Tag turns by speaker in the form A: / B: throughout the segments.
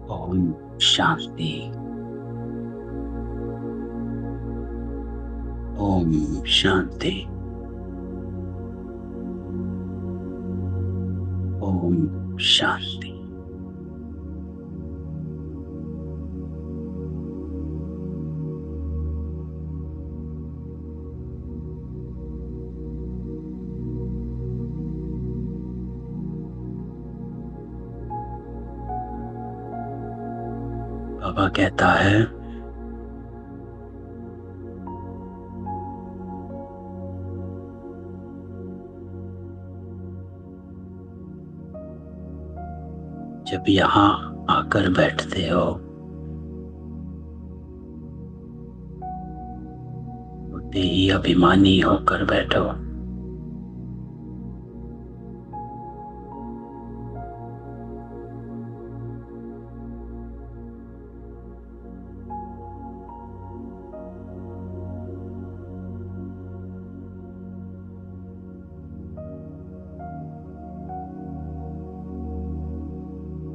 A: ओम शांति। ओम शांति। ओम शांति। बाबा कहता है, जब यहाँ आकर बैठते हो होते ही अभिमानी होकर बैठो।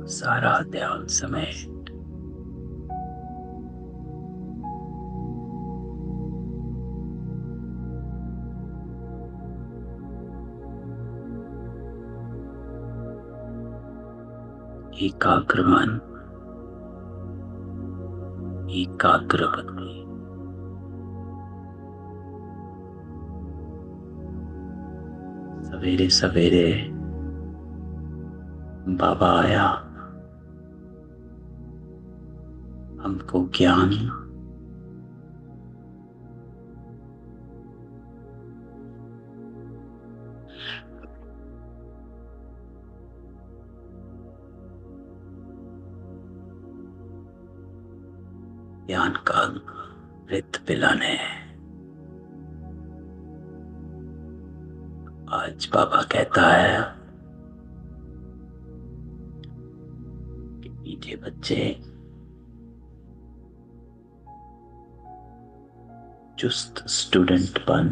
A: सारा ध्यान समेत एकाग्र मन, एकाग्र बुद्धि। सवेरे सवेरे बाबा आया, हमको ज्ञान ज्ञान का अमृत पिलाने। आज बाबा कहता है कि मीठे बच्चे, चुस्त स्टूडेंट बन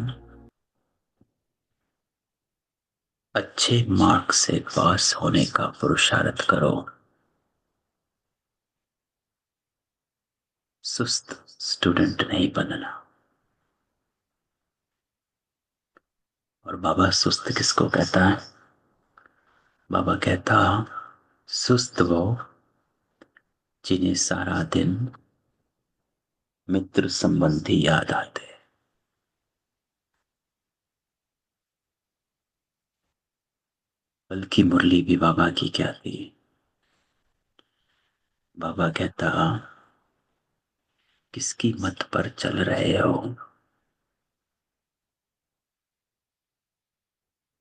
A: अच्छे मार्क्स से पास होने का पुरुषार्थ करो। सुस्त स्टूडेंट नहीं बनना। और बाबा सुस्त किसको कहता है? बाबा कहता, सुस्त वो जिन्हें सारा दिन मित्र संबंधी याद आते। बल्कि मुरली भी बाबा की क्या थी? बाबा कहता, किसकी मत पर चल रहे हो?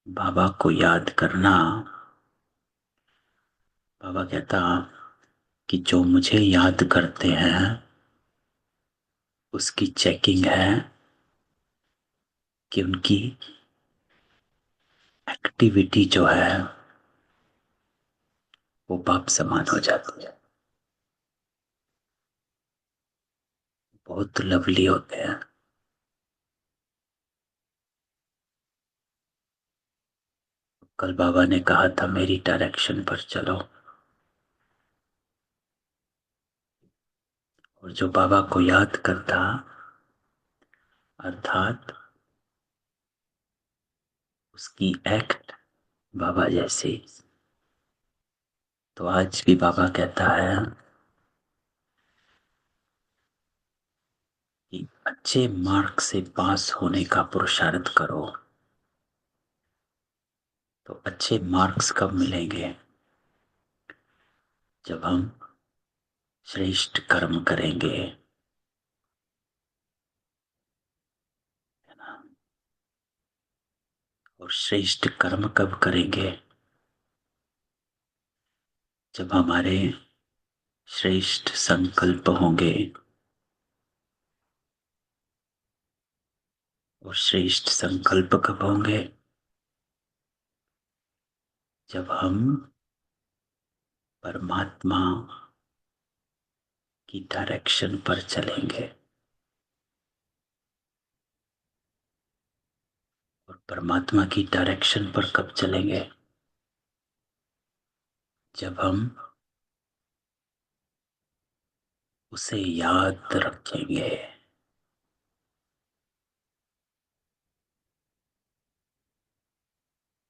A: बाबा को याद करना। बाबा कहता कि जो मुझे याद करते हैं उसकी चेकिंग है कि उनकी एक्टिविटी जो है वो बाप समान हो जाती है। बहुत लवली होते हैं। कल बाबा ने कहा था मेरी डायरेक्शन पर चलो, और जो बाबा को याद करता अर्थात उसकी एक्ट बाबा जैसी। तो आज भी बाबा कहता है कि अच्छे मार्क से पास होने का पुरुषार्थ करो। तो अच्छे मार्क्स कब मिलेंगे? जब हम श्रेष्ठ कर्म करेंगे, है ना? और श्रेष्ठ कर्म कब करेंगे? जब हमारे श्रेष्ठ संकल्प होंगे। और श्रेष्ठ संकल्प कब होंगे? जब हम परमात्मा की डायरेक्शन पर चलेंगे। और परमात्मा की डायरेक्शन पर कब चलेंगे? जब हम उसे याद रखेंगे।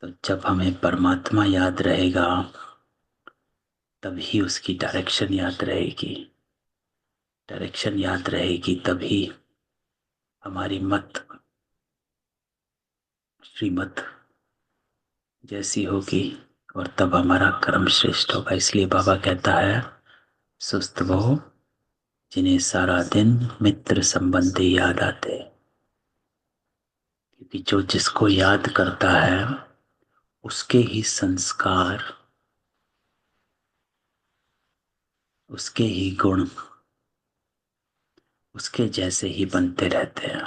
A: तो जब हमें परमात्मा याद रहेगा तभी उसकी डायरेक्शन याद रहेगी। डायरेक्शन याद रहेगी तभी हमारी मत श्रीमत जैसी होगी, और तब हमारा कर्म श्रेष्ठ होगा। इसलिए बाबा कहता है, सुस्त वो जिन्हें सारा दिन मित्र संबंधी याद आते। क्योंकि जो जिसको याद करता है उसके ही संस्कार, उसके ही गुण उसके जैसे ही बनते रहते हैं।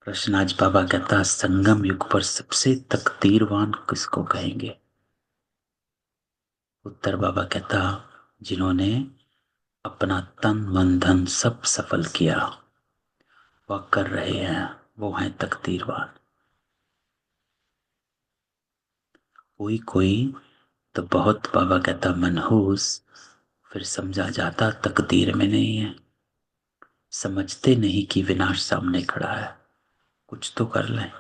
A: प्रश्न आज बाबा कहता है, संगम युग पर सबसे तकदीरवान किसको कहेंगे? उत्तर बाबा कहता, जिन्होंने अपना तन मन धन सब सफल किया, वह कर रहे हैं, वो हैं तकदीरवान। कोई कोई तो बहुत, बाबा कहता, मनहूस, फिर समझा जाता तकदीर में नहीं है। समझते नहीं कि विनाश सामने खड़ा है, कुछ तो कर लें।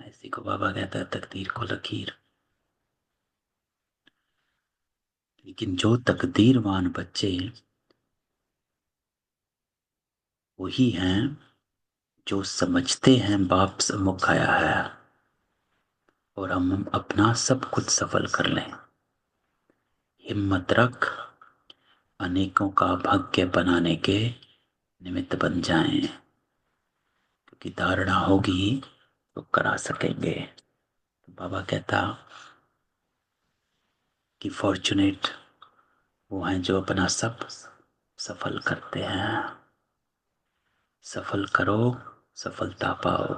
A: इसी को बाबा कहता है तकदीर को लकीर। लेकिन जो तकदीरवान बच्चे वही हैं जो समझते हैं बाप सम्मुख आया है और हम अपना सब कुछ सफल कर लें। हिम्मत रख, अनेकों का भाग्य बनाने के निमित्त बन जाएं। क्योंकि धारणा होगी तो करा सकेंगे। तो बाबा कहता कि फॉर्चुनेट वो हैं जो अपना सब सफल करते हैं। सफल करो, सफलता पाओ,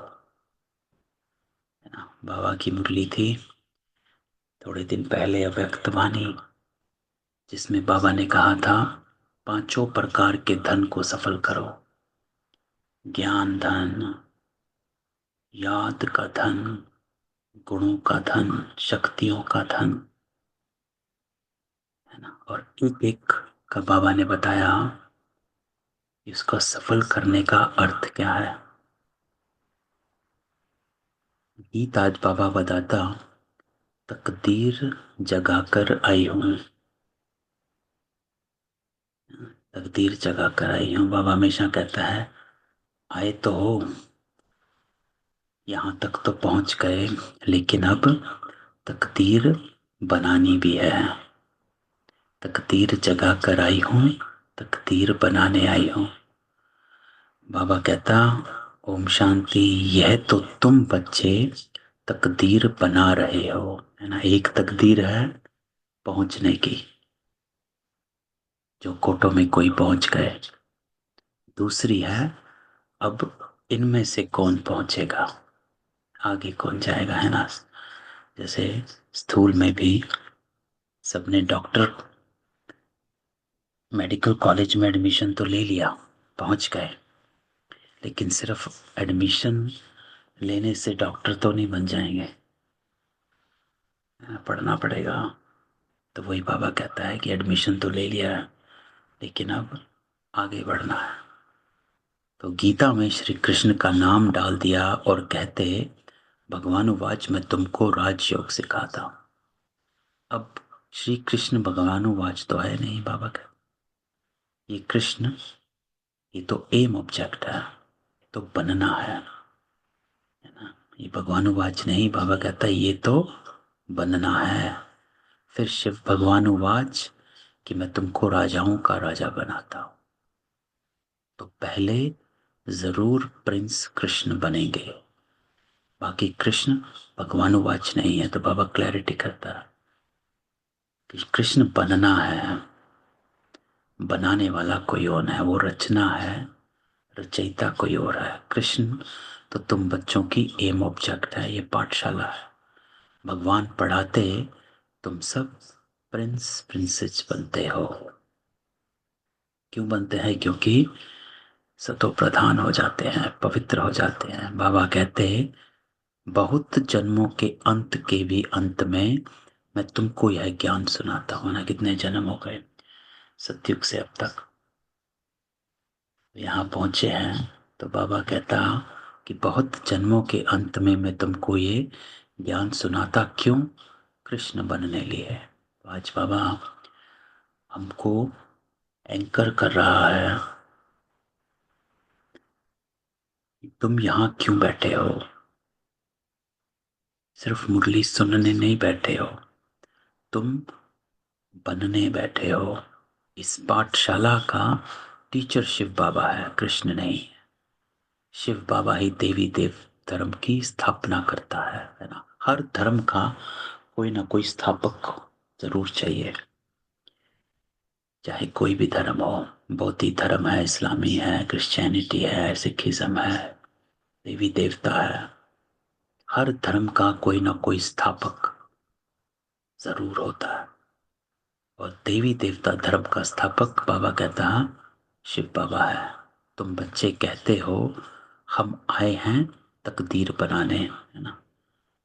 A: है ना। बाबा की मुरली थी थोड़े दिन पहले, अव्यक्त वाणी, जिसमें बाबा ने कहा था, पांचों प्रकार के धन को सफल करो। ज्ञान धन, याद का धन, गुणों का धन, शक्तियों का धन, है ना। और एक एक का बाबा ने बताया इसको सफल करने का अर्थ क्या है। गीत आज बाबा बताता, तकदीर जगा कर आई हूं, तकदीर जगा कर आई हूं। बाबा हमेशा कहता है, आए तो हो, यहां तक तो पहुंच गए, लेकिन अब तकदीर बनानी भी है। तकदीर जगा कर आई हूं, तकदीर बनाने आई हूं। बाबा कहता, ओम शांति, यह तो तुम बच्चे तकदीर बना रहे हो, है ना। एक तकदीर है पहुंचने की, जो कोटों में कोई पहुंच गए। दूसरी है, अब इनमें से कौन पहुंचेगा, आगे कौन जाएगा, है ना। जैसे स्थूल में भी सबने डॉक्टर मेडिकल कॉलेज में एडमिशन तो ले लिया, पहुंच गए, लेकिन सिर्फ एडमिशन लेने से डॉक्टर तो नहीं बन जाएंगे, पढ़ना पड़ेगा। तो वही बाबा कहता है कि एडमिशन तो ले लिया है, लेकिन अब आगे बढ़ना है। तो गीता में श्री कृष्ण का नाम डाल दिया और कहते, भगवानुवाच, मैं तुमको राजयोग सिखाता। अब श्री कृष्ण भगवानुवाच तो है नहीं, बाबा का ये कृष्ण, ये तो एम ऑब्जेक्ट है, तो बनना है ना। ये भगवानुवाच नहीं, बाबा कहता है ये तो बनना है। फिर शिव भगवानुवाच कि मैं तुमको राजाओं का राजा बनाता हूं। तो पहले जरूर प्रिंस कृष्ण बनेंगे, बाकी कृष्ण भगवानुवाच नहीं है। तो बाबा क्लैरिटी करता है कि कृष्ण बनना है, बनाने वाला कोई और है, वो रचना है, रचयिता कोई और है। कृष्ण तो तुम बच्चों की एम ऑब्जेक्ट है, ये पाठशाला है। भगवान पढ़ाते, तुम सब प्रिंस प्रिंसेस बनते हो। क्यों बनते हैं? क्योंकि सतो प्रधान हो जाते हैं, पवित्र हो जाते हैं। बाबा कहते, बहुत जन्मों के अंत के भी अंत में मैं तुमको यह ज्ञान सुनाता हूँ ना। कितने जन्म हो गए सतयुग से अब तक, यहाँ पहुंचे हैं। तो बाबा कहता कि बहुत जन्मों के अंत में मैं तुमको ये ज्ञान सुनाता, क्यों? कृष्ण बनने लिए। तो आज बाबा हमको एंकर कर रहा है कि तुम यहाँ क्यों बैठे हो। सिर्फ मुरली सुनने नहीं बैठे हो, तुम बनने बैठे हो। इस पाठशाला का टीचर शिव बाबा है, कृष्ण नहीं। शिव बाबा ही देवी देव धर्म की स्थापना करता है ना। हर धर्म का कोई ना कोई स्थापक जरूर चाहिए, चाहे कोई भी धर्म हो। बौद्ध धर्म है, इस्लामी है, क्रिश्चियनिटी है, सिखिज्म है, देवी देवता है। हर धर्म का कोई ना कोई स्थापक जरूर होता है, और देवी देवता धर्म का स्थापक बाबा कहता है शिव बाबा है। तुम बच्चे कहते हो हम आए हैं तकदीर बनाने, है ना।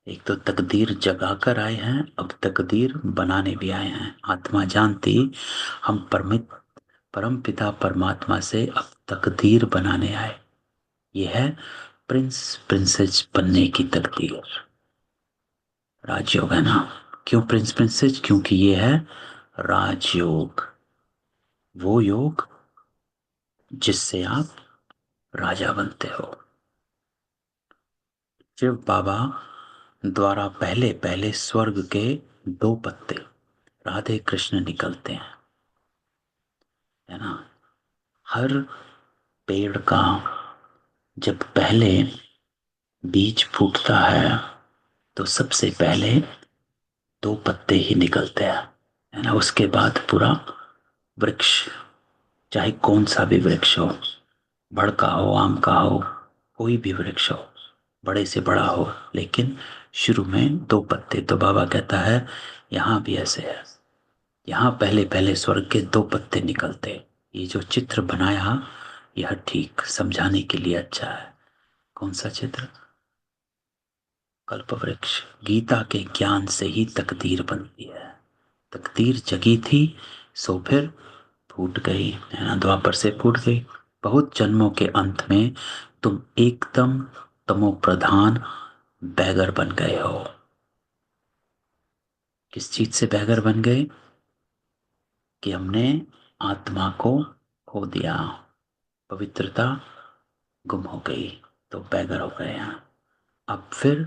A: एक तो तकदीर जगा कर आए हैं, अब तकदीर बनाने भी आए हैं। आत्मा जानती हम परमित परम पिता परमात्मा से अब तकदीर बनाने आए। ये है प्रिंस प्रिंसेस बनने की तकदीर। राजयोग है ना। क्यों प्रिंस प्रिंसेस? क्योंकि ये है राजयोग, वो योग जिससे आप राजा बनते हो। शिव बाबा द्वारा पहले पहले स्वर्ग के दो पत्ते राधे कृष्ण निकलते हैं, है ना। हर पेड़ का जब पहले बीज फूटता है तो सबसे पहले दो पत्ते ही निकलते हैं, है ना। उसके बाद पूरा वृक्ष, चाहे कौन सा भी वृक्ष हो, बड़ का हो, आम का हो, कोई भी वृक्ष हो, बड़े से बड़ा हो, लेकिन शुरू में दो पत्ते। तो बाबा कहता है यहाँ भी ऐसे है। यहाँ पहले पहले स्वर्ग के दो पत्ते निकलते। ये जो चित्र बनाया यह ठीक समझाने के लिए अच्छा है। कौन सा चित्र? कल्प वृक्ष। गीता के ज्ञान से ही तकदीर बनती है। तकदीर जगी थी सो फिर फूट गई, है ना। द्वापर से फूट गई। बहुत जन्मों के अंत में तुम एकदम तमो प्रधान बैगर बन गए हो। किस चीज से बैगर बन गए? कि हमने आत्मा को खो दिया, पवित्रता गुम हो गई, तो बैगर हो गए हैं। अब फिर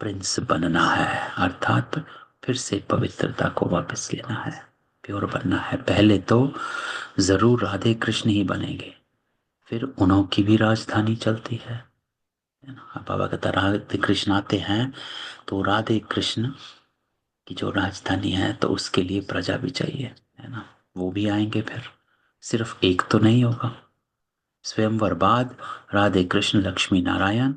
A: प्रिंस बनना है, अर्थात फिर से पवित्रता को वापस लेना है, प्योर बनना है। पहले तो जरूर राधे कृष्ण ही बनेंगे, फिर उन्हों की भी राजधानी चलती है ना। अब बाबा कहता राधे कृष्ण आते हैं तो राधे कृष्ण की जो राजधानी है तो उसके लिए प्रजा भी चाहिए, है ना। वो भी आएंगे फिर, सिर्फ एक तो नहीं होगा। स्वयंवर बाद राधे कृष्ण लक्ष्मी नारायण,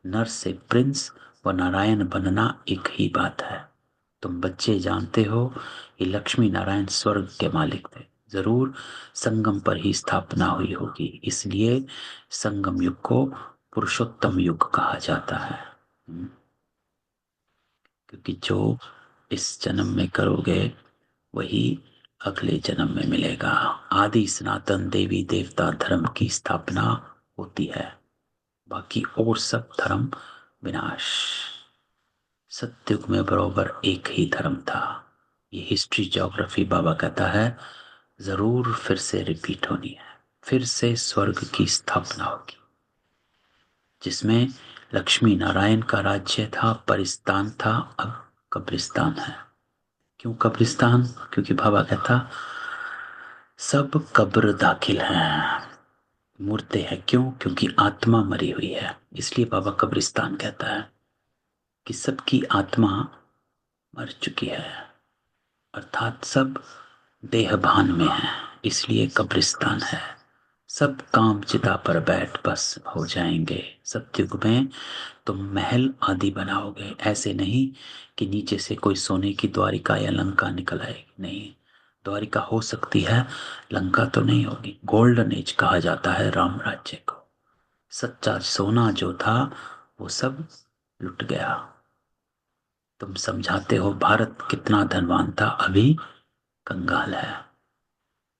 A: नर से प्रिंस व नारायण बनना एक ही बात है। तुम बच्चे जानते हो ये लक्ष्मी नारायण स्वर्ग के मालिक थे। जरूर संगम पर ही स्थापना हुई होगी, इसलिए संगम युग को पुरुषोत्तम युग कहा जाता है। क्योंकि जो इस जन्म में करोगे वही अगले जन्म में मिलेगा। आदि सनातन देवी देवता धर्म की स्थापना होती है, बाकी और सब धर्म विनाश। सतयुग में बरोबर एक ही धर्म था। ये हिस्ट्री ज्योग्राफी बाबा कहता है जरूर फिर से रिपीट होनी है। फिर से स्वर्ग की स्थापना होगी, जिसमें लक्ष्मी नारायण का राज्य था, परिस्तान था, अब कब्रिस्तान है। क्यों कब्रिस्तान? क्योंकि बाबा कहता सब कब्र दाखिल हैं, मुर्दे हैं। क्यों? क्योंकि आत्मा मरी हुई है, इसलिए बाबा कब्रिस्तान कहता है कि सबकी आत्मा मर चुकी है, अर्थात सब देहभान में है, इसलिए कब्रिस्तान है। सब काम चिता पर बैठ बस हो जाएंगे। सतयुग में तुम महल आदि बनाओगे, ऐसे नहीं कि नीचे से कोई सोने की द्वारिका या लंका निकल आएगी। नहीं, द्वारिका हो सकती है, लंका तो नहीं होगी। गोल्डन एज कहा जाता है राम राज्य को। सच्चा सोना जो था वो सब लुट गया, तुम समझाते हो भारत कितना धनवान था, अभी कंगाल है।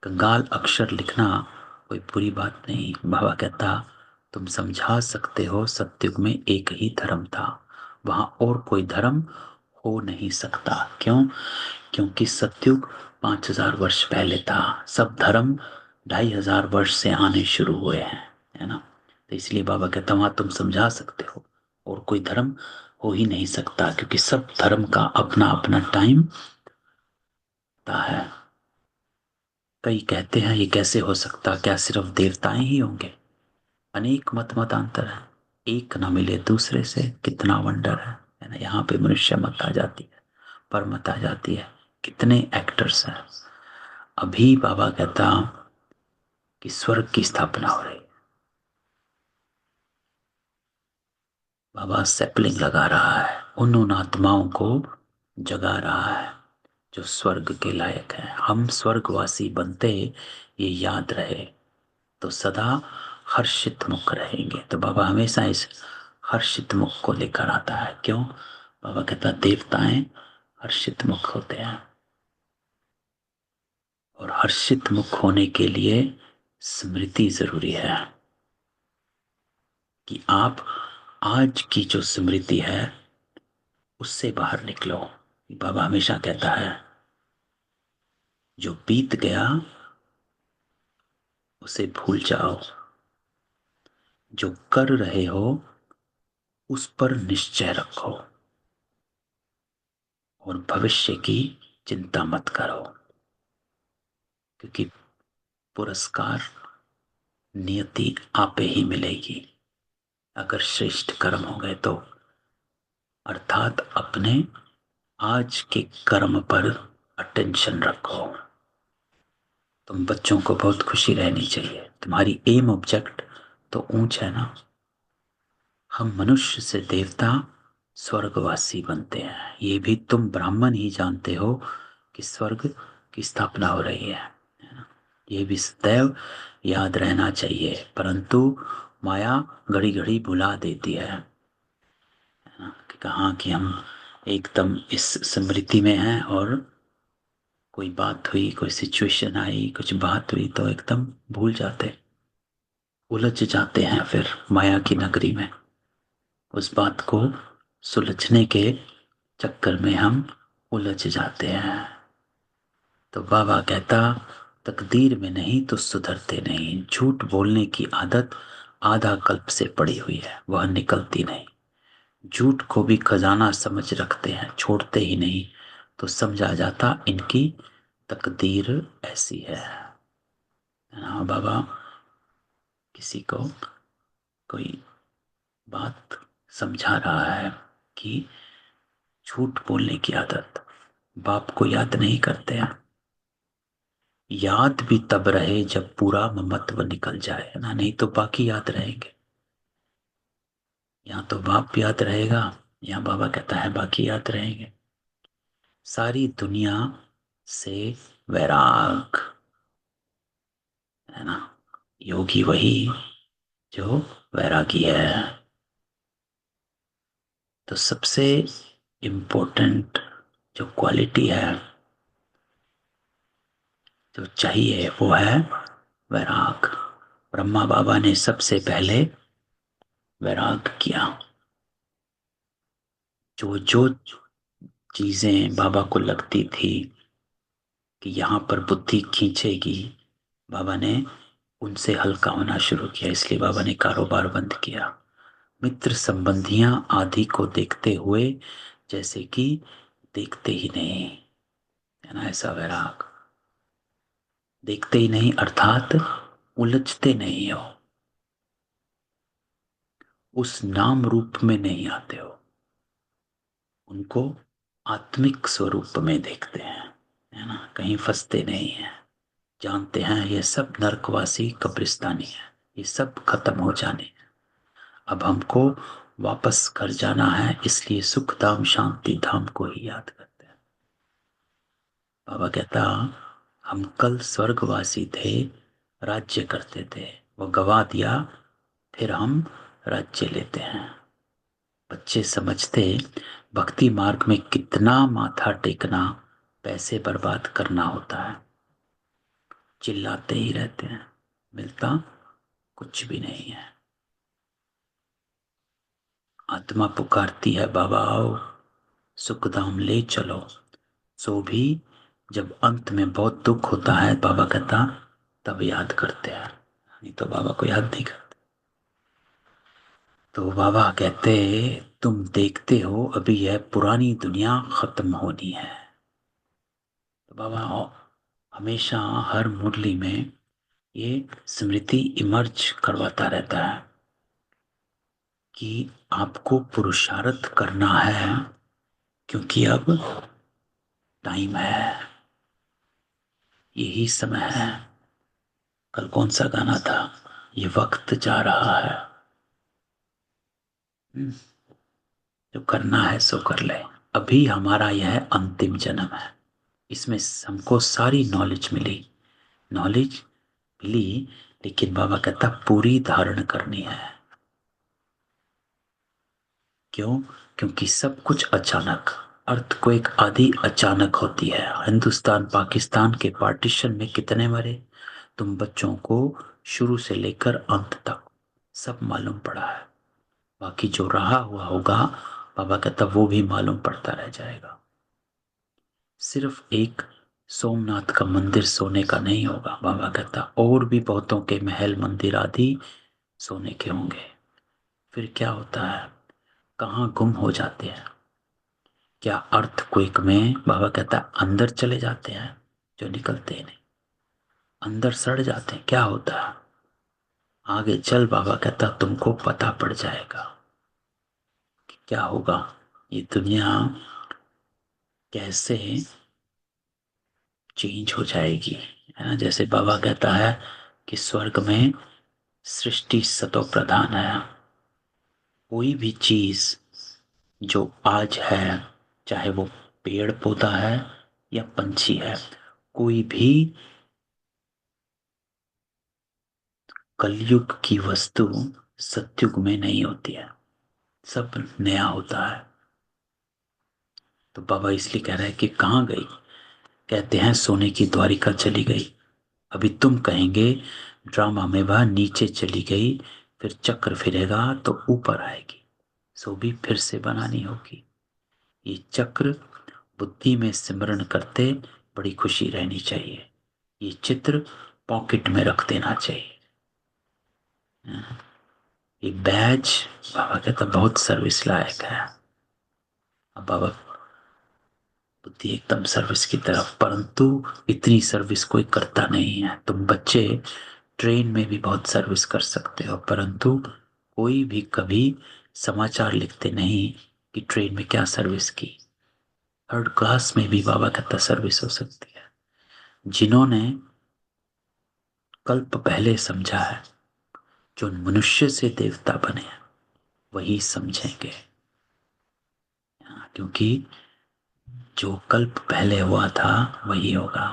A: कंगाल अक्षर लिखना कोई बुरी बात नहीं। बाबा कहता तुम समझा सकते हो सतयुग में एक ही धर्म था, वहां और कोई धर्म हो नहीं सकता। क्यों? क्योंकि सतयुग 5,000 वर्ष पहले था, सब धर्म 2,500 वर्ष से आने शुरू हुए हैं, है ना। तो इसलिए बाबा कहता वहां तुम समझा सकते हो, और कोई धर्म हो ही नहीं सकता, क्योंकि सब धर्म का अपना अपना टाइम होता है। कई कहते हैं ये कैसे हो सकता, क्या सिर्फ देवताएं ही होंगे? अनेक मत मतांतर है, एक न मिले दूसरे से, कितना वंडर है ना। यहाँ पे मनुष्य मत आ जाती है, पर मत आ जाती है, कितने एक्टर्स हैं। अभी बाबा कहता कि स्वर्ग की स्थापना हो रही है। बाबा सैपलिंग लगा रहा है, उन आत्माओं को जगा रहा है जो स्वर्ग के लायक है। हम स्वर्गवासी बनते, ये याद रहे तो सदा हर्षित मुख रहेंगे। तो बाबा हमेशा इस हर्षित मुख को लेकर आता है। क्यों? बाबा कहता देवताएं हर्षित मुख होते हैं, और हर्षित मुख होने के लिए स्मृति जरूरी है, कि आप आज की जो स्मृति है उससे बाहर निकलो। बाबा हमेशा कहता है जो बीत गया उसे भूल जाओ, जो कर रहे हो उस पर निश्चय रखो, और भविष्य की चिंता मत करो, क्योंकि पुरस्कार नियति आपे ही मिलेगी अगर श्रेष्ठ कर्म हो गए तो। अर्थात अपने आज के कर्म पर अटेंशन रखो। तुम बच्चों को बहुत खुशी रहनी चाहिए, तुम्हारी एम ऑब्जेक्ट तो ऊंच है ना। हम मनुष्य से देवता स्वर्गवासी बनते हैं, ये भी तुम ब्राह्मण ही जानते हो कि स्वर्ग की स्थापना हो रही है ना? ये भी सदैव याद रहना चाहिए, परंतु माया घड़ी घड़ी भुला देती है ना, कि कहाँ कि हम एकदम इस स्मृति में हैं, और कोई बात हुई, कोई सिचुएशन आई, कुछ बात हुई तो एकदम भूल जाते, उलझ जाते हैं फिर माया की नगरी में। उस बात को सुलझने के चक्कर में हम उलझ जाते हैं। तो बाबा कहता तकदीर में नहीं तो सुधरते नहीं। झूठ बोलने की आदत आधा कल्प से पड़ी हुई है, वह निकलती नहीं। झूठ को भी खजाना समझ रखते हैं, छोड़ते ही नहीं, तो समझा जाता इनकी तकदीर ऐसी है। हाँ बाबा किसी को कोई बात समझा रहा है कि झूठ बोलने की आदत बाप को याद नहीं करते हैं। याद भी तब रहे जब पूरा ममत्व निकल जाए ना, नहीं तो बाकी याद रहेंगे। यहाँ तो बाप याद रहेगा, यहाँ बाबा कहता है बाकी याद रहेंगे। सारी दुनिया से वैराग, है ना। योगी वही जो वैरागी है। तो सबसे इम्पोर्टेंट जो क्वालिटी है, जो चाहिए, वो है वैराग। ब्रह्मा बाबा ने सबसे पहले वैराग किया। जो जो चीजें बाबा को लगती थी कि यहाँ पर बुद्धि खींचेगी, बाबा ने उनसे हल्का होना शुरू किया। इसलिए बाबा ने कारोबार बंद किया। मित्र संबंधियां आदि को देखते हुए जैसे कि देखते ही नहीं, है ना, ऐसा वैराग। देखते ही नहीं अर्थात उलझते नहीं हो, उस नाम रूप में नहीं आते हो, उनको आत्मिक स्वरूप में देखते हैं, है ना। कहीं फंसते नहीं हैं, जानते हैं ये सब नरकवासी कब्रिस्तानी है, ये सब खत्म हो जाने हैं। अब हमको वापस घर जाना है, इसलिए सुख धाम शांति धाम को ही याद करते हैं। बाबा कहता हम कल स्वर्गवासी थे, राज्य करते थे, वो गवा दिया, फिर हम राज्य लेते हैं। बच्चे समझते भक्ति मार्ग में कितना माथा टेकना, पैसे बर्बाद करना होता है। चिल्लाते ही रहते हैं, मिलता कुछ भी नहीं है। आत्मा पुकारती है, बाबा आओ, सुखधाम ले चलो। सो भी जब अंत में बहुत दुख होता है, बाबा कहता तब याद करते हैं, नहीं तो बाबा को याद नहीं करते। तो बाबा कहते, तुम देखते हो अभी यह पुरानी दुनिया खत्म होनी है। तो बाबा हमेशा हर मुरली में ये स्मृति इमर्ज करवाता रहता है कि आपको पुरुषार्थ करना है, क्योंकि अब टाइम है, यही समय है। कल कौन सा गाना था, ये वक्त जा रहा है। जो करना है सो कर ले। अभी हमारा यह अंतिम जन्म है, इसमें हमको सारी नॉलेज मिली, नॉलेज मिली, लेकिन बाबा कहता पूरी धारण करनी है। क्यों? क्योंकि सब कुछ अचानक, अर्थक्वेक आदि अचानक होती है। हिंदुस्तान पाकिस्तान के पार्टीशन में कितने मरे, तुम बच्चों को शुरू से लेकर अंत तक सब मालूम पड़ा है। बाकी जो रहा हुआ होगा, बाबा कहता वो भी मालूम पड़ता रह जाएगा। सिर्फ एक सोमनाथ का मंदिर सोने का नहीं होगा, बाबा कहता और भी बहुतों के महल मंदिर आदि सोने के होंगे। फिर क्या होता है, कहाँ गुम हो जाते हैं? क्या अर्थक्वेक में बाबा कहता अंदर चले जाते हैं, जो निकलते ही नहीं, अंदर सड़ जाते हैं। क्या होता है आगे चल, बाबा कहता तुमको पता पड़ जाएगा कि क्या होगा, ये दुनिया कैसे चेंज हो जाएगी, है ना। जैसे बाबा कहता है कि स्वर्ग में सृष्टि सतो प्रधान है। कोई भी चीज जो आज है, चाहे वो पेड़ पौधा है या पंछी है, कोई भी कलयुग की वस्तु सतयुग में नहीं होती है, सब नया होता है। तो बाबा इसलिए कह रहा है कि कहाँ गई, कहते हैं सोने की द्वारिका चली गई। अभी तुम कहेंगे ड्रामा में वह नीचे चली गई, फिर चक्र फिरेगा तो ऊपर आएगी, सो भी फिर से बनानी होगी। ये चक्र बुद्धि में सिमरण करते बड़ी खुशी रहनी चाहिए। ये चित्र पॉकेट में रख देना चाहिए। ये बैज बाबा कहता बहुत सर्विस लायक है। अब बाबा बुद्धि एकदम सर्विस की तरफ, परंतु इतनी सर्विस कोई करता नहीं है। तुम बच्चे ट्रेन में भी बहुत सर्विस कर सकते हो, परंतु कोई भी कभी समाचार लिखते नहीं कि ट्रेन में क्या सर्विस की। थर्ड क्लास में भी बाबा कहता सर्विस हो सकती है। जिन्होंने कल्प पहले समझा है, जो मनुष्य से देवता बने हैं, वही समझेंगे। क्योंकि जो कल्प पहले हुआ था वही होगा।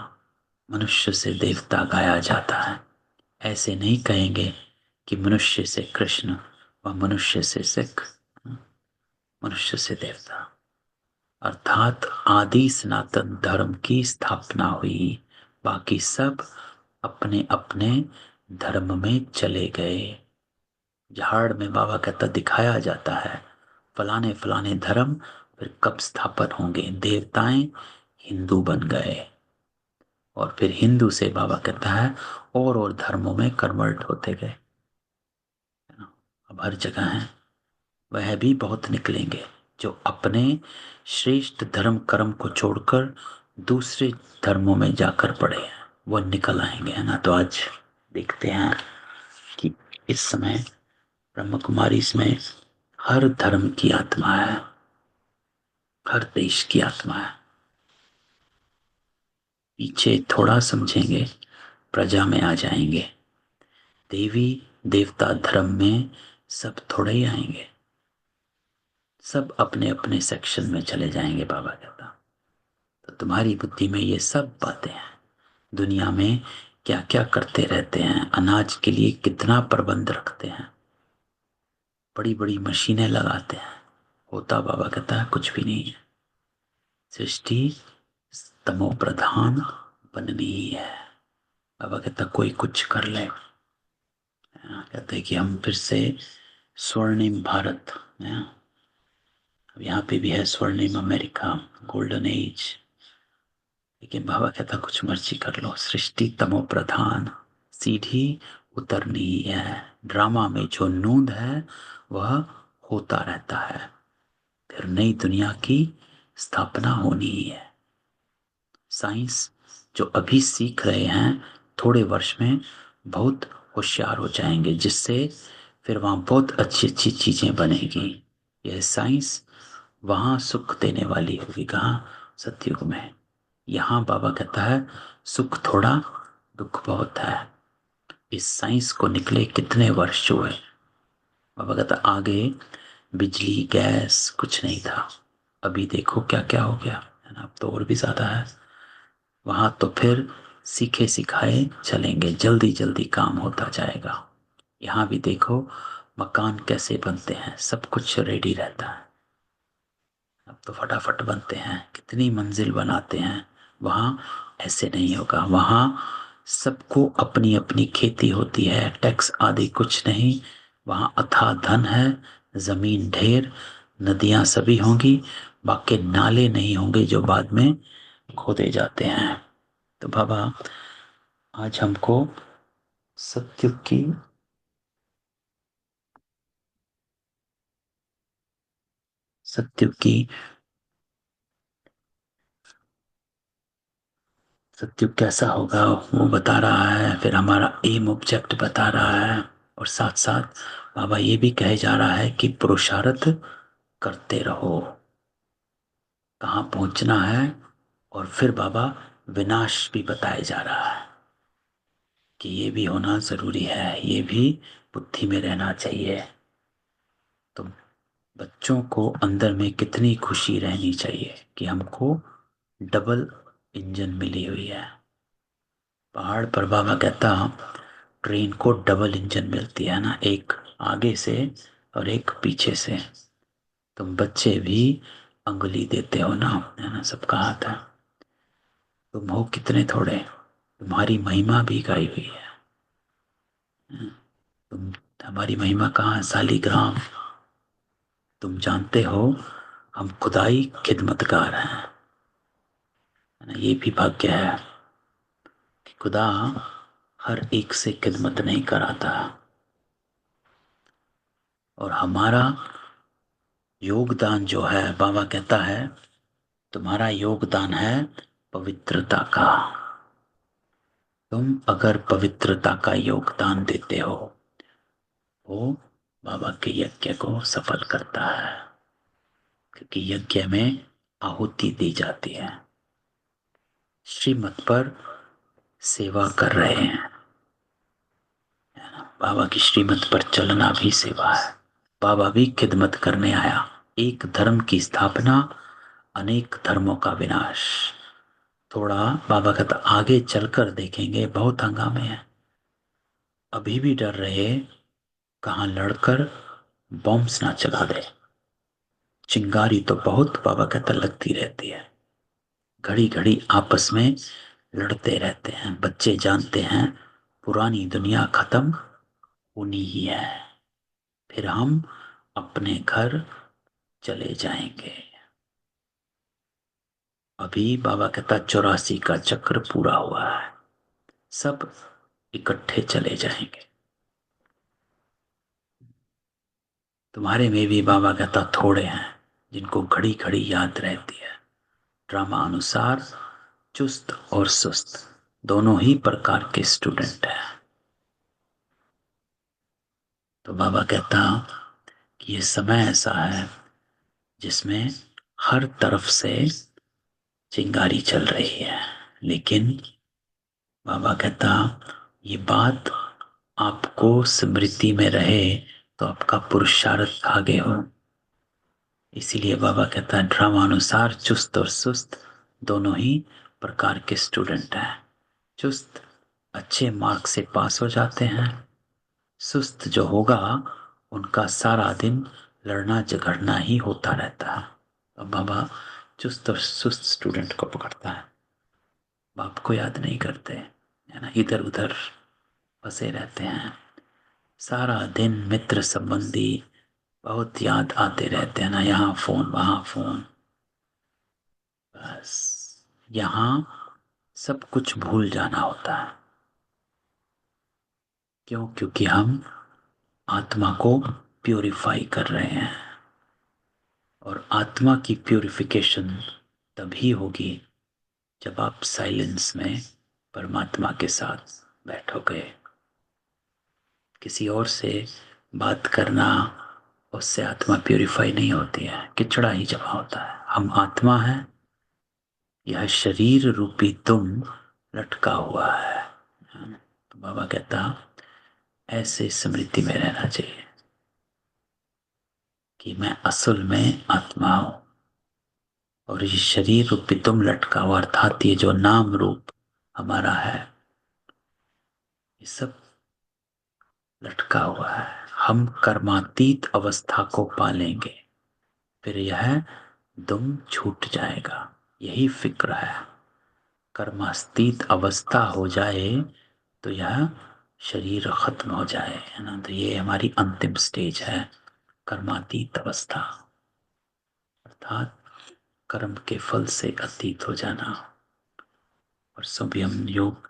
A: मनुष्य से देवता गाया जाता है, ऐसे नहीं कहेंगे कि मनुष्य से कृष्ण व मनुष्य से सिख, मनुष्य से देवता। अर्थात आदि सनातन धर्म की स्थापना हुई, बाकी सब अपने अपने धर्म में चले गए। झाड़ में बाबा कहता दिखाया जाता है फलाने फलाने धर्म फिर कब स्थापन होंगे। देवताएं हिंदू बन गए, और फिर हिंदू से बाबा कहता है और धर्मों में कन्वर्ट होते गए, है ना। अब हर जगह है, वह भी बहुत निकलेंगे जो अपने श्रेष्ठ धर्म कर्म को छोड़कर दूसरे धर्मों में जाकर पड़े हैं, वो निकल आएंगे, है ना। तो आज देखते हैं कि इस समय ब्रह्म कुमारी इसमें हर धर्म की आत्मा है, हर देश की आत्मा है। पीछे थोड़ा समझेंगे, प्रजा में आ जाएंगे। देवी देवता धर्म में सब थोड़े ही आएंगे, सब अपने अपने सेक्शन में चले जाएंगे, बाबा कहता। तो तुम्हारी बुद्धि में ये सब बातें हैं, दुनिया में क्या क्या करते रहते हैं, अनाज के लिए कितना प्रबंध रखते हैं, बड़ी बड़ी मशीनें लगाते हैं, होता बाबा कहता है कुछ भी नहीं है। सृष्टि तमो प्रधान बननी ही है। बाबा कहता कोई कुछ कर ले। कहते हैं कि हम फिर से स्वर्णिम भारत है। अब यहाँ पे भी है स्वर्णिम अमेरिका, गोल्डन एज। लेकिन बाबा कहता कुछ मर्जी कर लो, सृष्टि तमो प्रधान, सीढ़ी उतरनी ही है। ड्रामा में जो नूंद है वह होता रहता है, फिर नई दुनिया की स्थापना होनी ही है। साइंस जो अभी सीख रहे हैं थोड़े वर्ष में बहुत होशियार हो जाएंगे, जिससे फिर वहाँ बहुत अच्छी अच्छी चीजें बनेगी। यह साइंस वहाँ सुख देने वाली होगी, कहाँ? सतयुग में। यहाँ बाबा कहता है सुख थोड़ा, दुख बहुत है। इस साइंस को निकले कितने वर्ष हुए। बाबा कहता आगे बिजली गैस कुछ नहीं था, अभी देखो क्या क्या हो गया है ना। अब तो और भी ज्यादा है। वहां तो फिर सीखे सिखाए चलेंगे, जल्दी जल्दी काम होता जाएगा। यहाँ भी देखो मकान कैसे बनते हैं, सब कुछ रेडी रहता है। अब तो फटाफट बनते हैं, कितनी मंजिल बनाते हैं। वहाँ ऐसे नहीं होगा। वहाँ सबको अपनी अपनी खेती होती है, टैक्स आदि कुछ नहीं। वहाँ अथाह धन है, जमीन ढेर, नदियां सभी होंगी, बाकी नाले नहीं होंगे जो बाद में खोदे जाते हैं। तो बाबा आज हमको सत्युग की सत्युग की सत्युग कैसा होगा वो बता रहा है, फिर हमारा एम ऑब्जेक्ट बता रहा है। और साथ साथ बाबा ये भी कहे जा रहा है कि पुरुषार्थ करते रहो, कहाँ पहुंचना है। और फिर बाबा विनाश भी बताया जा रहा है कि ये भी होना जरूरी है, ये भी बुद्धि में रहना चाहिए। तो बच्चों को अंदर में कितनी खुशी रहनी चाहिए कि हमको डबल इंजन मिली हुई है। पहाड़ पर बाबा कहता ट्रेन को डबल इंजन मिलती है ना, एक आगे से और एक पीछे से। तुम बच्चे भी अंगुली देते हो ना, है ना, सबका हाथ है। तुम हो कितने थोड़े, तुम्हारी महिमा भी गाई हुई है। तुम, हमारी महिमा कहाँ है? सालीग्राम। तुम जानते हो हम खुदाई खिदमतगार हैं, है ना। ये भी भाग्य है कि खुदा हर एक से खिदमत नहीं कराता। और हमारा योगदान जो है, बाबा कहता है तुम्हारा योगदान है पवित्रता का। तुम अगर पवित्रता का योगदान देते हो, वो बाबा के यज्ञ को सफल करता है, क्योंकि यज्ञ में आहुति दी जाती है। श्रीमत पर सेवा कर रहे हैं, बाबा की श्रीमत पर चलना भी सेवा है। बाबा भी खिदमत करने आया। एक धर्म की स्थापना, अनेक धर्मों का विनाश। थोड़ा बाबा कहता आगे चलकर देखेंगे, बहुत हंगामे हैं। अभी भी डर रहे, कहाँ लड़कर बॉम्ब्स ना चला दे। चिंगारी तो बहुत बाबा कहता लगती रहती है, घड़ी घड़ी आपस में लड़ते रहते हैं। बच्चे जानते हैं पुरानी दुनिया खत्म होनी ही है, फिर हम अपने घर चले जाएंगे। अभी बाबा कहता 84 का चक्र पूरा हुआ है, सब इकट्ठे चले जाएंगे। तुम्हारे में भी बाबा कहता थोड़े हैं जिनको घड़ी घड़ी याद रहती है। ड्रामा अनुसार चुस्त और सुस्त दोनों ही प्रकार के स्टूडेंट हैं। तो बाबा कहता कि ये समय ऐसा है जिसमें हर तरफ से चिंगारी चल रही है, लेकिन बाबा कहता ये बात आपको स्मृति में रहे तो आपका पुरुषार्थ आगे हो। इसीलिए बाबा कहता है ड्रामा अनुसार चुस्त और सुस्त दोनों ही प्रकार के स्टूडेंट हैं। चुस्त अच्छे मार्क्स से पास हो जाते हैं, सुस्त जो होगा उनका सारा दिन लड़ना झगड़ना ही होता रहता है। अब बाबा चुस्त और सुस्त स्टूडेंट को पकड़ता है, बाप को याद नहीं करते, है ना, इधर उधर फंसे रहते हैं। सारा दिन मित्र संबंधी बहुत याद आते रहते हैं ना, यहाँ फोन वहाँ फोन, बस यहाँ सब कुछ भूल जाना होता है। क्यों? क्योंकि हम आत्मा को प्यूरिफाई कर रहे हैं, और आत्मा की प्यूरिफिकेशन तभी होगी जब आप साइलेंस में परमात्मा के साथ बैठोगे। किसी और से बात करना, उससे आत्मा प्यूरिफाई नहीं होती है, किचड़ा ही जमा होता है। हम आत्मा है, यह शरीर रूपी तुम लटका हुआ है। तो बाबा कहता ऐसे स्मृति में रहना चाहिए कि मैं असल में आत्मा हूं, और ये शरीर रूपी तुम लटका हुआ, अर्थात ये जो नाम रूप हमारा है, ये सब लटका हुआ है। हम कर्मातीत अवस्था को पालेंगे, फिर यह दुम छूट जाएगा। यही फिक्र है। कर्मातीत अवस्था हो जाए तो यह शरीर खत्म हो जाए, है ना। तो ये हमारी अंतिम स्टेज है, कर्मातीत अवस्था, अर्थात कर्म के फल से अतीत हो जाना। परसों भी हम योग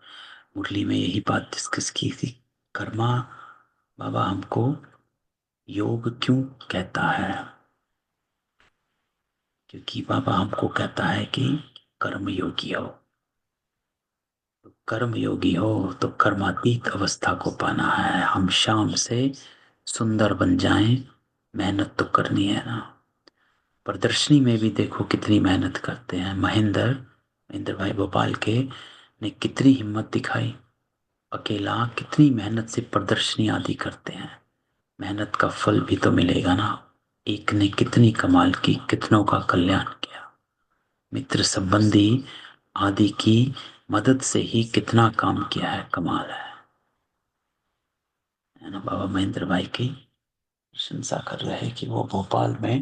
A: मुरली में यही बात डिस्कस की थी। कर्मा, बाबा हमको योग क्यों कहता है? क्योंकि बाबा हमको कहता है कि कर्म योगी हो। तो कर्म योगी हो तो कर्मातीत अवस्था को पाना है। हम शाम से सुंदर बन जाएं, मेहनत तो करनी है ना। प्रदर्शनी में भी देखो कितनी मेहनत करते हैं। महेंद्र भाई भोपाल के ने कितनी हिम्मत दिखाई, अकेला कितनी मेहनत से प्रदर्शनी आदि करते हैं। मेहनत का फल भी तो मिलेगा ना। एक ने कितनी कमाल की, कितनों का कल्याण किया, मित्र संबंधी आदि की मदद से ही कितना काम किया है, कमाल है ना। बाबा महेंद्र भाई की प्रशंसा कर रहे हैं कि वो भोपाल में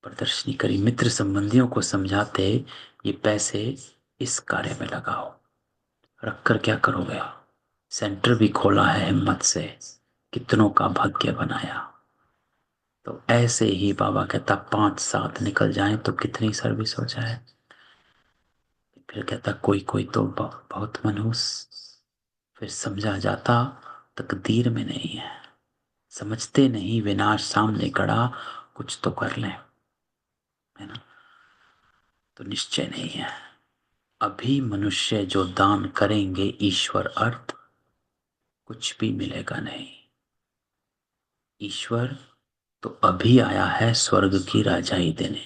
A: प्रदर्शनी करी, मित्र संबंधियों को समझाते ये पैसे इस कार्य में लगाओ, रखकर क्या करोगे। सेंटर भी खोला है हिम्मत से, कितनों का भाग्य बनाया। तो ऐसे ही बाबा कहता 5-7 निकल जाए तो कितनी सर्विस हो जाए। फिर कहता कोई कोई तो बहुत मनहूस। फिर समझा जाता तकदीर में नहीं है, समझते नहीं विनाश सामने खड़ा, कुछ तो कर लें, है ना। तो निश्चय नहीं है। अभी मनुष्य जो दान करेंगे ईश्वर अर्थ, कुछ भी मिलेगा नहीं। ईश्वर तो अभी आया है स्वर्ग की राजाई देने।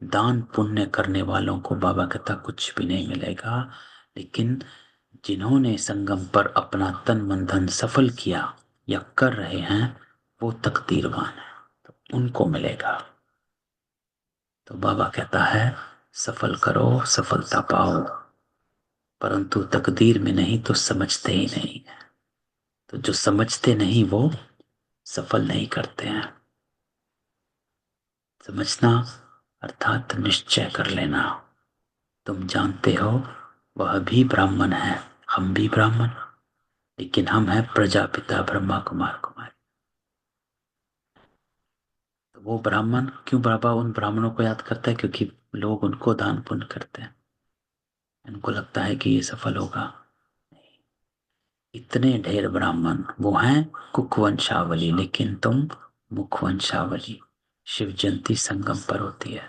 A: दान पुण्य करने वालों को बाबा कहता कुछ भी नहीं मिलेगा, लेकिन जिन्होंने संगम पर अपना तन मन धन सफल किया या कर रहे हैं, वो तकदीरवान है, तो उनको मिलेगा। तो बाबा कहता है सफल करो, सफलता पाओ, परंतु तकदीर में नहीं तो समझते ही नहीं। तो जो समझते नहीं वो सफल नहीं करते हैं। समझना अर्थात निश्चय कर लेना। तुम जानते हो वह भी ब्राह्मण है, हम भी ब्राह्मण, लेकिन हम हैं प्रजापिता ब्रह्मा कुमार कुमारी। तो वो ब्राह्मण क्यों, बाबा उन ब्राह्मणों को याद करता है क्योंकि लोग उनको दान पुण्य करते हैं, उनको लगता है कि ये सफल होगा। इतने ढेर ब्राह्मण वो हैं कुकवंशावली, लेकिन तुम मुखवंशावली। शिव जयंती संगम पर होती है।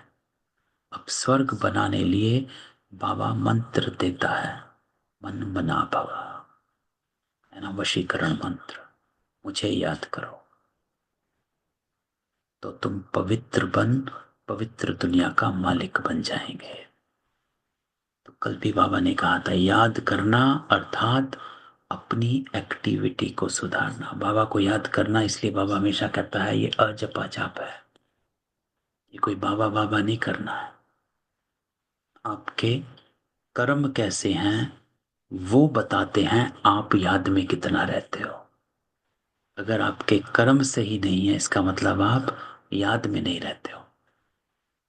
A: अब स्वर्ग बनाने लिए बाबा मंत्र देता है, मन मना भवा, है ना, वशीकरण मंत्र, मुझे याद करो तो तुम पवित्र बन पवित्र दुनिया का मालिक बन जाएंगे। तो कल भी बाबा ने कहा था याद करना अर्थात अपनी एक्टिविटी को सुधारना। बाबा को याद करना, इसलिए बाबा हमेशा कहता है ये अजपा जाप है, ये कोई बाबा बाबा नहीं करना है। आपके कर्म कैसे हैं वो बताते हैं आप याद में कितना रहते हो। अगर आपके कर्म सही नहीं है, इसका मतलब आप याद में नहीं रहते हो।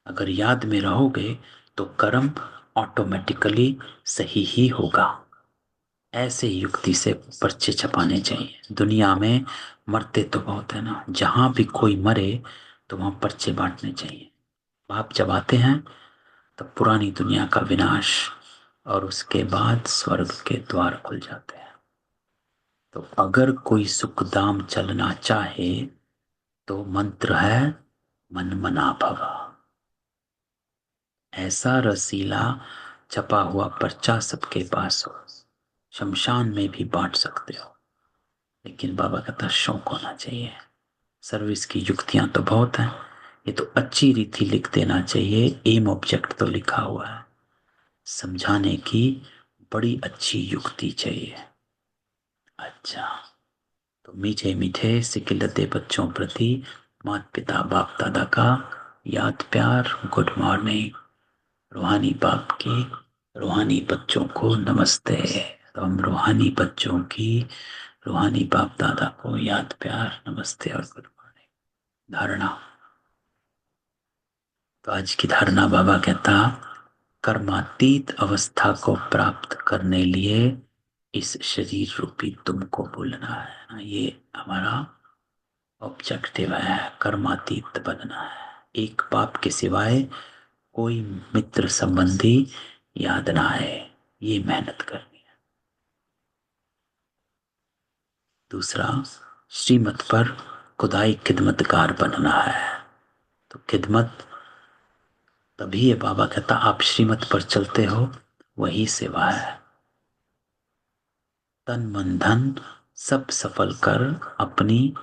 A: अगर याद में रहोगे तो कर्म ऑटोमेटिकली सही ही होगा। ऐसे युक्ति से पर्चे छपाने चाहिए। दुनिया में मरते तो बहुत है ना, जहां भी कोई मरे तो वहां पर्चे बांटने चाहिए। बाप जब आते हैं तब पुरानी दुनिया का विनाश, और उसके बाद स्वर्ग के द्वार खुल जाते हैं। तो अगर कोई सुखधाम चलना चाहे तो मंत्र है मन मना भवा। ऐसा रसीला छपा हुआ पर्चा सबके पास हो, शमशान में भी बांट सकते हो। लेकिन बाबा कहता शौक होना चाहिए। सर्विस की युक्तियां तो बहुत हैं, ये तो अच्छी रीति लिख देना चाहिए। एम ऑब्जेक्ट तो लिखा हुआ है, समझाने की बड़ी अच्छी युक्ति चाहिए। अच्छा, तो मीठे मीठे सिकिलते बच्चों प्रति माता पिता बाप दादा का याद प्यार, गुड मॉर्निंग। रूहानी बाप की रूहानी बच्चों को नमस्ते। तो हम रूहानी बच्चों की रूहानी बाप दादा को याद प्यार, नमस्ते और गुड मॉर्निंग। धारणा। तो आज की धारणा बाबा कहता, कर्मातीत अवस्था को प्राप्त करने लिए इस शरीर रूपी तुमको भूलना है ना, ये हमारा ऑब्जेक्टिव है। कर्मातीत बनना है, एक बाप के सिवाय कोई मित्र संबंधी याद ना आए, ये मेहनत करनी है। दूसरा, श्रीमत पर खुदाई खिदमतकार बनना है। तो खिदमत तभी है, बाबा कहता आप श्रीमत पर चलते हो वही सेवा है। तन मन धन सब सफल कर अपनी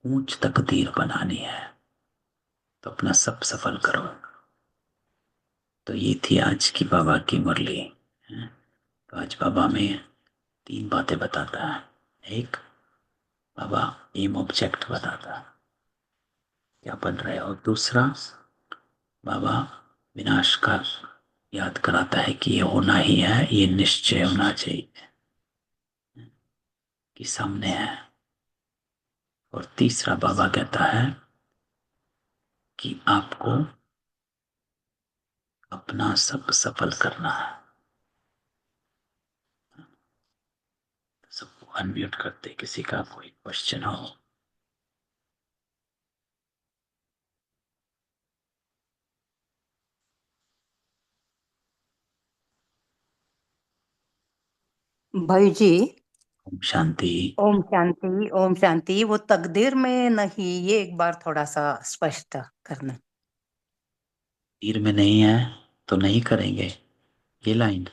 A: ऊंच तकदीर बनानी है। तो अपना सब सफल करो। तो ये थी आज की बाबा की मुरली। तो आज बाबा में तीन बातें बताता है। एक, बाबा एम ऑब्जेक्ट बताता है क्या बन रहे हो। दूसरा, बाबा विनाश का याद कराता है कि ये होना ही है, ये निश्चय होना चाहिए कि सामने है। और तीसरा बाबा कहता है कि आपको अपना सब सफल करना है। सबको अनम्यूट करते, किसी का कोई क्वेश्चन हो।
B: भाई जी।
A: ओम शांति।
B: ओम शांति, ओम शांति। वो तकदीर में नहीं, ये एक बार थोड़ा सा स्पष्ट करना।
A: तीर में नहीं है तो नहीं करेंगे, ये लाइन।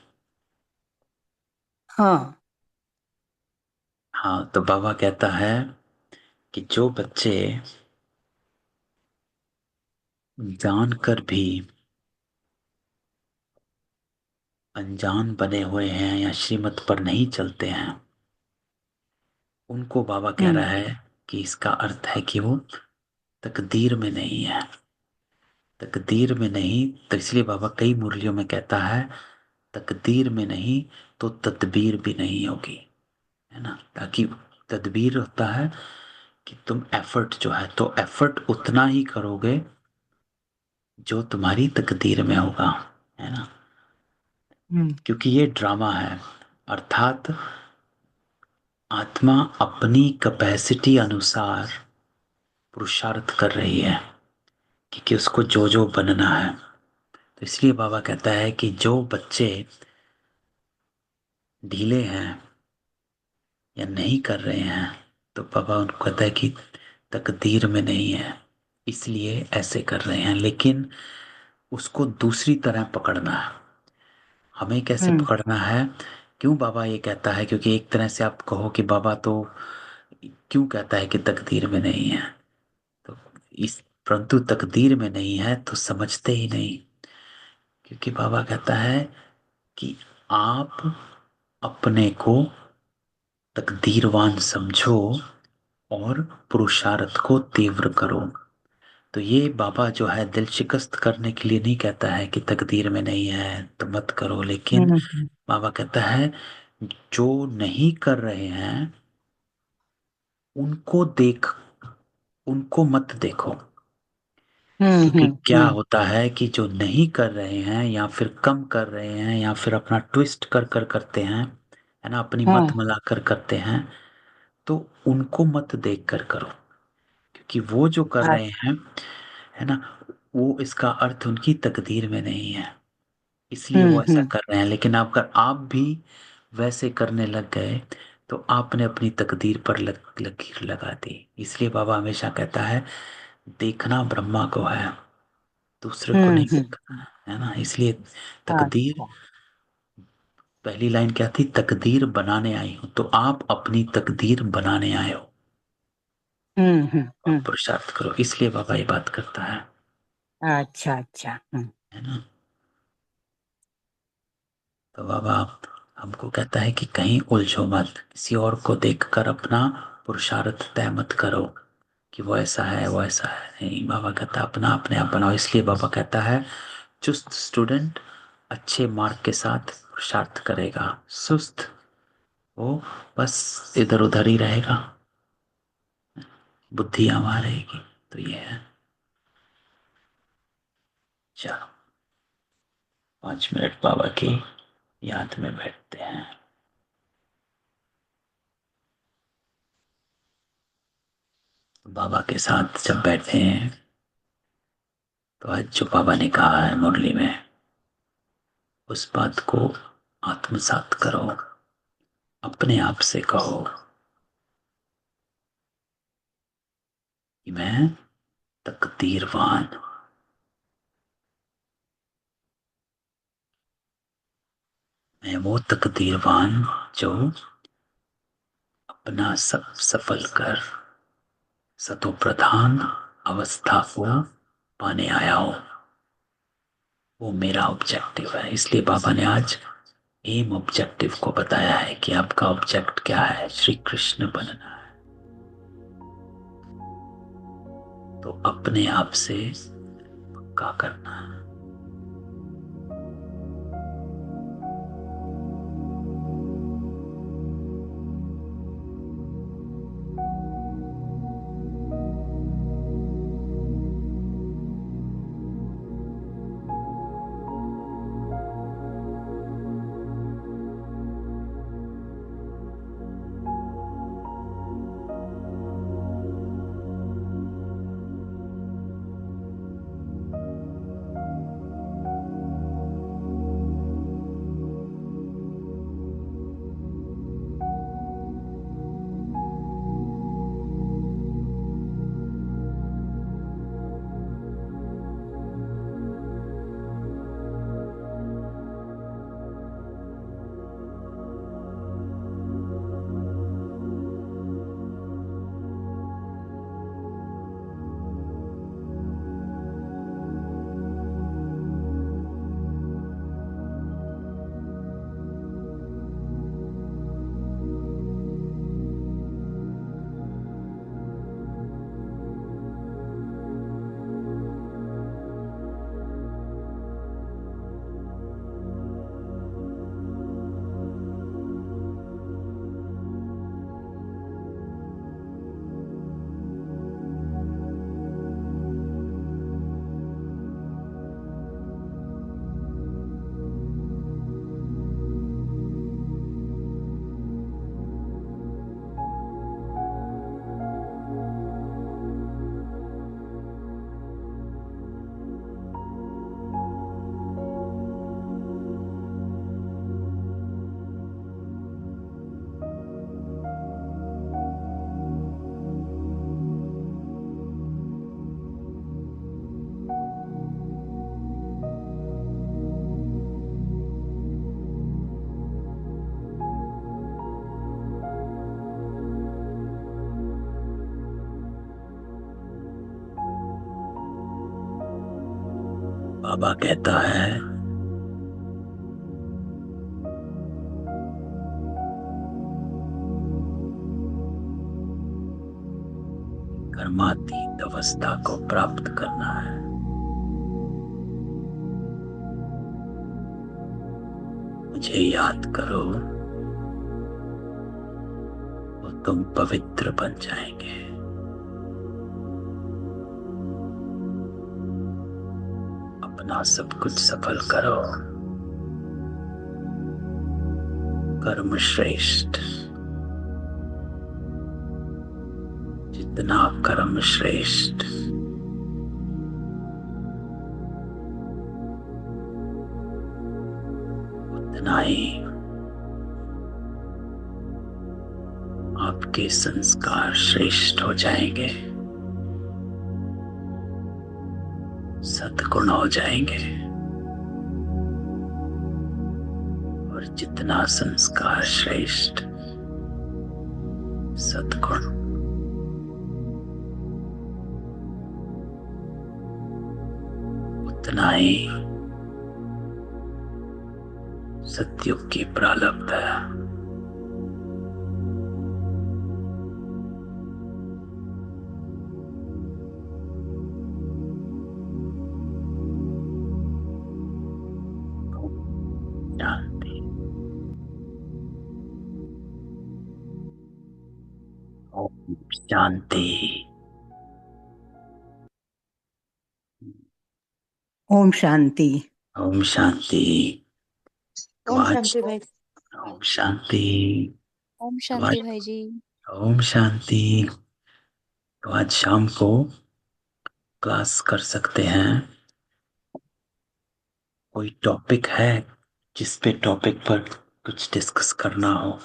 B: हाँ।
A: हाँ, तो बाबा कहता है कि जो बच्चे जानकर भी अनजान बने हुए हैं या श्रीमत पर नहीं चलते हैं, उनको बाबा कह रहा
B: हम्म।
A: है कि इसका अर्थ है कि वो तकदीर में नहीं है। तकदीर में नहीं, तो इसलिए बाबा कई मुरलियों में कहता है तकदीर में नहीं तो तदबीर भी नहीं होगी, है ना। ताकि तदबीर होता है कि तुम एफर्ट जो है, तो एफर्ट उतना ही करोगे जो तुम्हारी तकदीर में होगा, है ना।
B: हम्म।
A: क्योंकि ये ड्रामा है, अर्थात आत्मा अपनी कैपेसिटी अनुसार पुरुषार्थ कर रही है कि उसको जो जो बनना है। तो इसलिए बाबा कहता है कि जो बच्चे ढीले हैं या नहीं कर रहे हैं, तो बाबा उनको कहता है कि तकदीर में नहीं है, इसलिए ऐसे कर रहे हैं। लेकिन उसको दूसरी तरह पकड़ना है। हमें कैसे
B: हम्म।
A: पकड़ना है? क्यों बाबा ये कहता है? क्योंकि एक तरह से आप कहो कि बाबा तो क्यों कहता है कि तकदीर में नहीं है, तो इस परंतु तकदीर में नहीं है तो समझते ही नहीं। क्योंकि बाबा कहता है कि आप अपने को तकदीरवान समझो और पुरुषार्थ को तीव्र करो। तो ये बाबा जो है दिल शिकस्त करने के लिए नहीं कहता है कि तकदीर में नहीं है तो मत करो, लेकिन
B: हम्म।
A: बाबा कहता है जो नहीं कर रहे हैं उनको देख, उनको मत देखो।
B: हम्म,
A: क्योंकि
B: हम्म,
A: क्या होता है कि जो नहीं कर रहे हैं या फिर कम कर रहे हैं या फिर अपना ट्विस्ट कर कर करते हैं, है ना, अपनी मत
B: हाँ,
A: मिलाकर करते हैं, तो उनको मत देख कर करो। क्योंकि वो जो कर रहे
B: अच्छा,
A: हैं, है ना, वो इसका अर्थ उनकी तकदीर में नहीं है, इसलिए वो ऐसा
B: हम्म,
A: कर रहे हैं। लेकिन अगर आप भी वैसे करने लग गए तो आपने अपनी तकदीर पर लकीर लगा दी। इसलिए बाबा हमेशा कहता है, देखना ब्रह्मा को है, दूसरे को
B: हम्म,
A: नहीं देखना है ना। इसलिए तकदीर,
B: अच्छा,
A: पहली लाइन क्या थी, तकदीर बनाने आई हूं, तो आप अपनी तकदीर बनाने आए हो।
B: हम्म,
A: आप पुरुषार्थ करो, इसलिए बाबा ये बात करता
B: अच्छा, अच्छा,
A: है ना। तो बाबा हमको कहता है कि कहीं उलझो मत, किसी और को देखकर अपना पुरुषार्थ तय मत करो कि वो ऐसा है वो ऐसा है। नहीं, बाबा कहता है अपना अपने आप बनाओ। इसलिए बाबा कहता है, चुस्त स्टूडेंट अच्छे मार्क के साथ पुरुषार्थ करेगा, सुस्त वो बस इधर उधर ही रहेगा, बुद्धियां मारेगी। तो ये है। चलो 5 मिनट बाबा की याद में बैठते हैं। बाबा के साथ जब बैठे हैं तो आज जो बाबा ने कहा है मुरली में, उस बात को आत्मसात करो, अपने आप से कहो कि मैं तकदीरवान, मैं वो तकदीरवान जो अपना सब सफल कर सतो प्रधान अवस्था को पाने आया हो। वो मेरा ऑब्जेक्टिव है। इसलिए बाबा ने आज एम ऑब्जेक्टिव को बताया है कि आपका ऑब्जेक्ट क्या है, श्री कृष्ण बनना है। तो अपने आप से पक्का करना है। बाबा कहता है, कर्मातीत अवस्था को प्राप्त करना है। मुझे याद करो, वो तुम पवित्र बन जाएंगे। अपना सब कुछ सफल करो। कर्म श्रेष्ठ। जितना कर्म श्रेष्ठ, उतना ही आपके संस्कार श्रेष्ठ हो जाएंगे, सद्गुण हो जाएंगे। और जितना संस्कार श्रेष्ठ, सद्गुण, उतना ही सतयुग की प्रारब्ध है। शांति। ओम शांति।
B: ओम शांति।
A: ओम शांति। तो
C: ओम
A: आज
C: शांति भाई।
A: ओम शांति।
C: ओम
A: तो
C: शांति
A: आज
C: भाई जी।
A: ओम शांति। तो आज शाम को क्लास कर सकते हैं। कोई टॉपिक है जिस पे टॉपिक पर कुछ डिस्कस करना हो,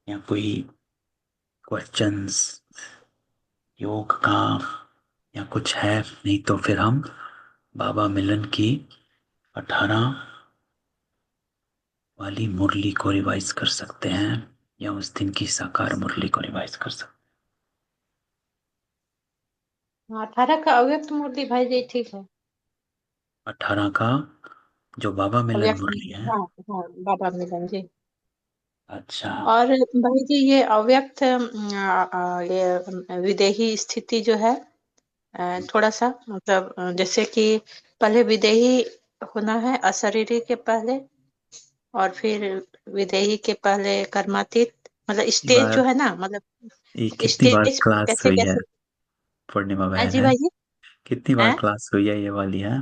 A: या कोई क्वेश्चंस योग का या कुछ है? नहीं तो फिर हम बाबा मिलन की 18 वाली मुरली को रिवाइज कर सकते हैं, या उस दिन की साकार मुरली को रिवाइज कर सकते
C: 18 का अव्यक्त मूर्ति भाई जी ठीक है।
A: हैं। 18 का जो बाबा मिलन
C: अव्यक्त
A: मुरली है।
C: हाँ हाँ बाबा मिलन जी।
A: अच्छा।
C: और भाई जी ये अव्यक्त ये विदेही स्थिति जो है थोड़ा सा मतलब जैसे कि पहले विदेही होना है अशरीरी के पहले, और फिर विदेही के पहले कर्मातीत, मतलब
A: कितनी
C: स्टेज जो
A: बार,
C: है ना, मतलब
A: ये कितनी बार
C: स्टेज
A: क्लास
C: कैसे
A: हुई है?
C: कैसे।
A: पूर्णिमा
C: हाँ
A: बहन
C: जी
A: है,
C: भाई जी।
A: कितनी बार
C: हैं?
A: क्लास हुई है ये वाली है?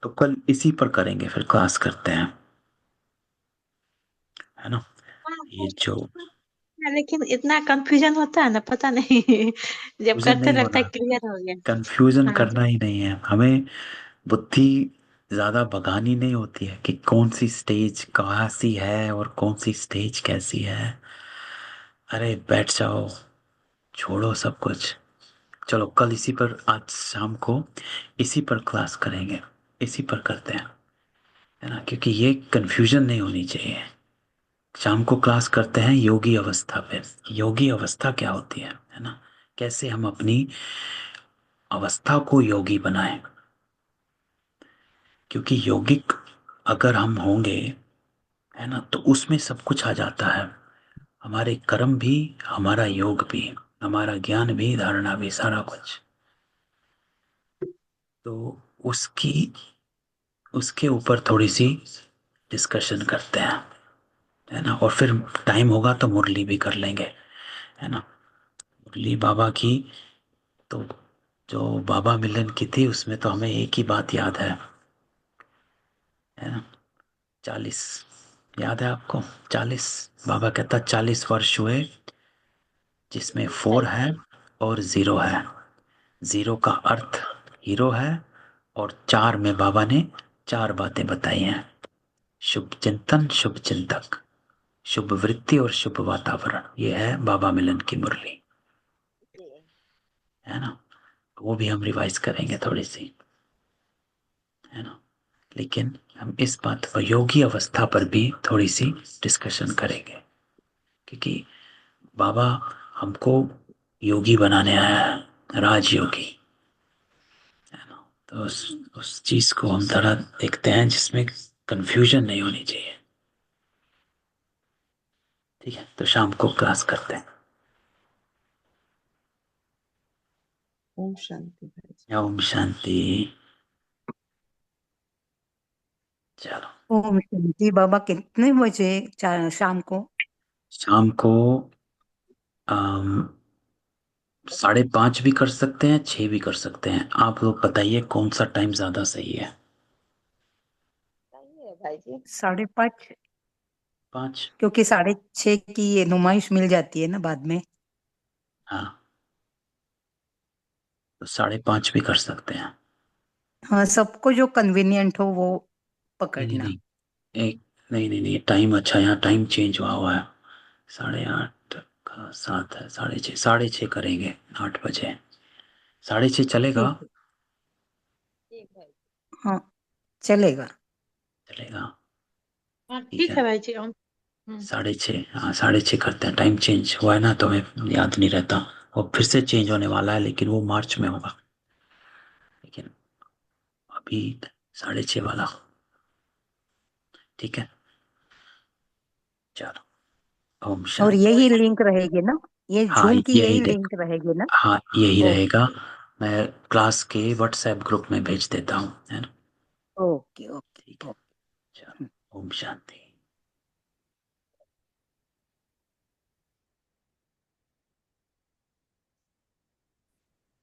A: तो कल इसी पर करेंगे, फिर क्लास करते हैं, है ना? ये जो
C: लेकिन इतना कंफ्यूजन होता है ना, पता नहीं जब
A: कंफ्यूजन
C: करते
A: नहीं
C: लगता है
A: होना,
C: क्लियर हो गया।
A: कंफ्यूजन
C: हाँ जी।
A: करना ही नहीं है हमें। बुद्धि ज्यादा भगानी नहीं होती है कि कौन सी स्टेज कहाँ सी है और कौन सी स्टेज कैसी है। अरे बैठ जाओ, छोड़ो सब कुछ। चलो कल इसी पर, आज शाम को इसी पर क्लास करेंगे, इसी पर करते हैं, है ना? क्योंकि ये कंफ्यूजन नहीं होनी चाहिए। शाम को क्लास करते हैं योगी अवस्था पे। योगी अवस्था क्या होती है ना? कैसे हम अपनी अवस्था को योगी बनाएं। क्योंकि योगिक अगर हम होंगे, है ना, तो उसमें सब कुछ आ जाता है। हमारे कर्म भी, हमारा योग भी, हमारा ज्ञान भी, धारणा भी, सारा कुछ। तो उसकी उसके ऊपर थोड़ी सी डिस्कशन करते हैं, है ना? और फिर टाइम होगा तो मुरली भी कर लेंगे, है ना? मुरली बाबा की, तो जो बाबा मिलन की थी उसमें तो हमें एक ही बात याद है ना? 40 याद है आपको? 40, बाबा कहता 40 वर्ष हुए जिसमें 4 है और 0 है। 0 का अर्थ हीरो है, और 4 में बाबा ने 4 बातें बताई हैं। शुभ चिंतन, शुभ चिंतक, शुभ वृत्ति और शुभ वातावरण। ये है बाबा मिलन की मुरली, है ना? वो भी हम रिवाइज करेंगे थोड़ी सी, है ना? लेकिन हम इस बात पर, योगी अवस्था पर भी थोड़ी सी डिस्कशन करेंगे, क्योंकि बाबा हमको योगी बनाने आया है, राजयोगी, है ना? तो उस चीज को हम थोड़ा देखते हैं जिसमें कंफ्यूजन नहीं होनी चाहिए। ठीक है, तो शाम को क्लास करते हैं।
C: ओम शांति भाई जी।
A: ओम शांति। चलो
B: ओम शांति। बाबा कितने बजे शाम को?
A: शाम को 5:30 भी कर सकते हैं, 6 भी कर सकते हैं। आप लोग बताइए कौन सा टाइम ज्यादा सही है।
C: सही है भाई जी।
B: 5:30,
A: 5।
B: क्योंकि 6:30 की ये नुमाइश मिल जाती है ना बाद में।
A: हाँ, तो 5:30 भी कर सकते हैं।
B: हाँ, सबको जो कन्वीनियंट हो वो
A: नहीं नहीं
B: पकड़ना।
A: नहीं, एक, नहीं नहीं नहीं, टाइम अच्छा है, यहाँ टाइम चेंज हुआ है। 8:30 का 7 है, 6:30, 6:30 करेंगे, 8 बजे। 6:30 चलेगा?
B: ठीक है। हाँ, चलेगा।
A: चलेगा।
C: हाँ
A: ठीक
C: ठीक
A: है,
C: है भाई जी।
A: 6:30, हाँ 6:30 करते हैं। टाइम चेंज हुआ है ना, तो हमें याद नहीं रहता। और फिर से चेंज होने वाला है, लेकिन वो मार्च में होगा। लेकिन अभी 6:30 वाला। ठीक है, चलो। ओम
B: और
A: शांति।
B: यही लिंक रहेगी ना, ये
A: हाँ
B: जूम की
A: यही
B: यही
A: देख,
B: लिंक रहेगी ना?
A: हाँ यही
B: ओके।
A: रहेगा। मैं क्लास के व्हाट्सएप ग्रुप में भेज देता हूँ, है ना।
B: ओके। ओके।
A: ठीक है,
B: ओके।
A: चलो। ओम शांति।